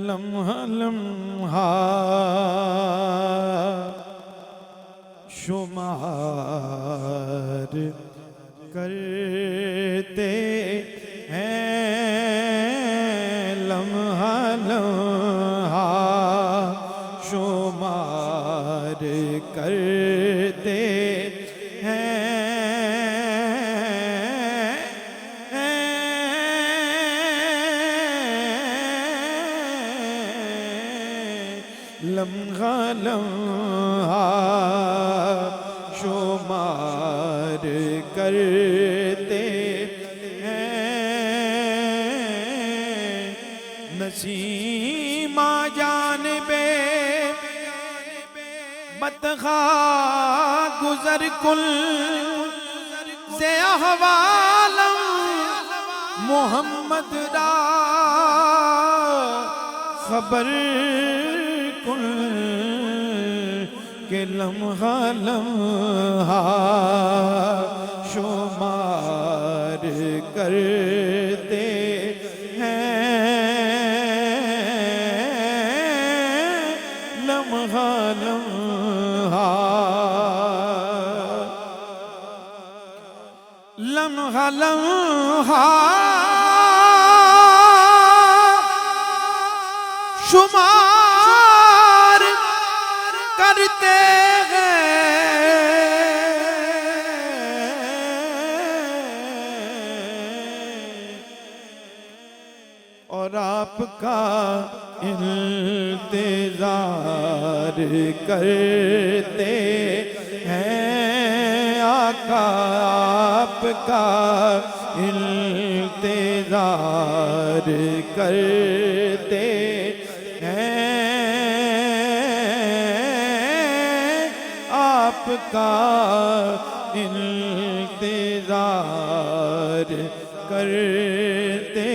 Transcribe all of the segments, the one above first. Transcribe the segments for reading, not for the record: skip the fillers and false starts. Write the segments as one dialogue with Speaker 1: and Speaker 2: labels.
Speaker 1: लम्हा लम्हा शुमार करते हैं, लम्हा लम्हा शुमार करते लम्हा लम्हा शुमार करते हैं। नसीमा जानबे बतखा गुजर कुल से अहवालम मोहम्मद दा खबर के लम्हा लम्हा शुमार करते हैं, लम्हा लम्हा लम्हा लम्हा शुमार करते हैं। और आपका इंतजार करते हैं, आका आपका इंतजार करते आपका इंतजार करते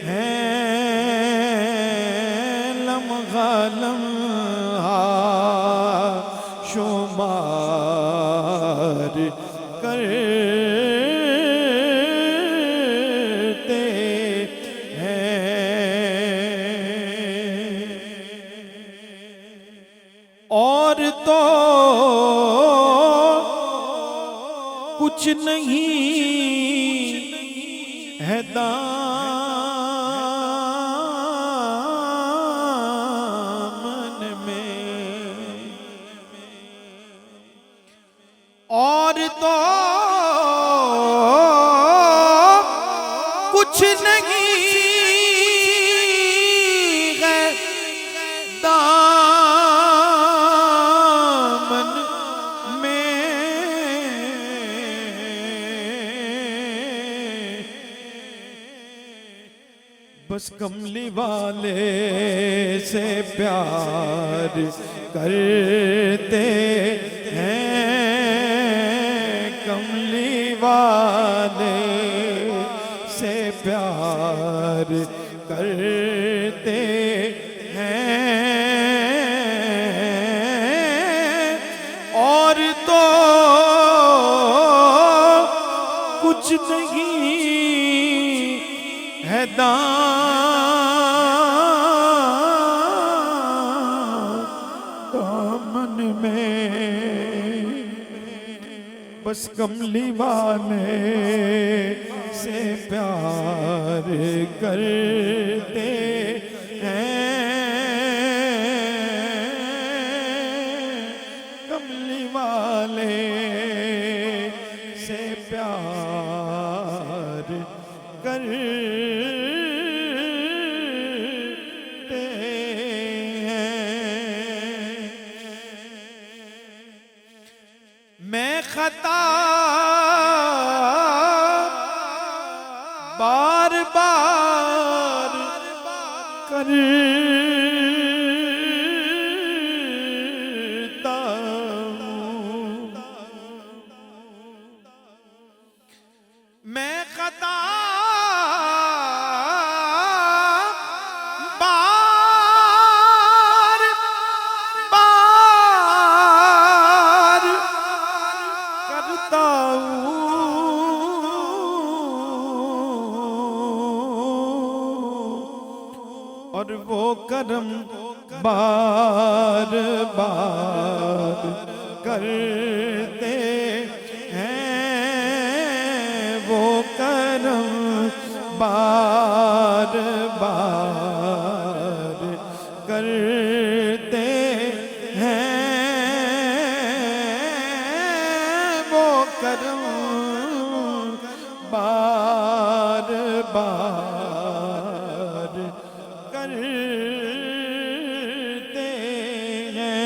Speaker 1: हैं, लम्हा लम्हा शुमार करते हैं। और तो कुछ नहीं है दामन में, और तो कुछ नहीं है दामन में, बस कमली वाले से प्यार करते हैं, कमली वाले से प्यार करते हैं। और तो कुछ नहीं है दामन में, बस कमली वाले से प्यार करते हैं, कमली वाले से प्यार करते हैं। मैं खता बार बार करता हूँ, मैं खता बार बार करता हूँ, और वो करम बार बार करते हैं, वो करम बार बार करते हैं, वो करम बार बार करते हैं।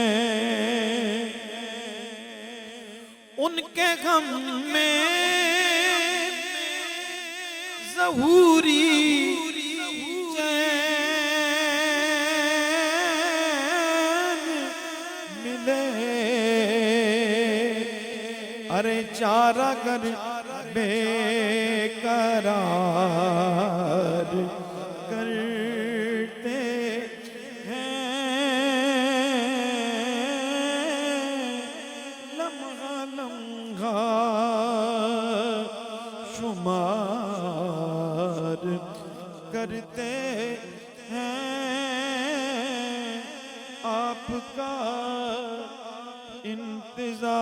Speaker 1: उनके गम में ज़हूरी चैन मिले, अरे चारा कर बेकरार करते हैं, लम्हा लम्हा शुमार करते हैं, आपका इंतजार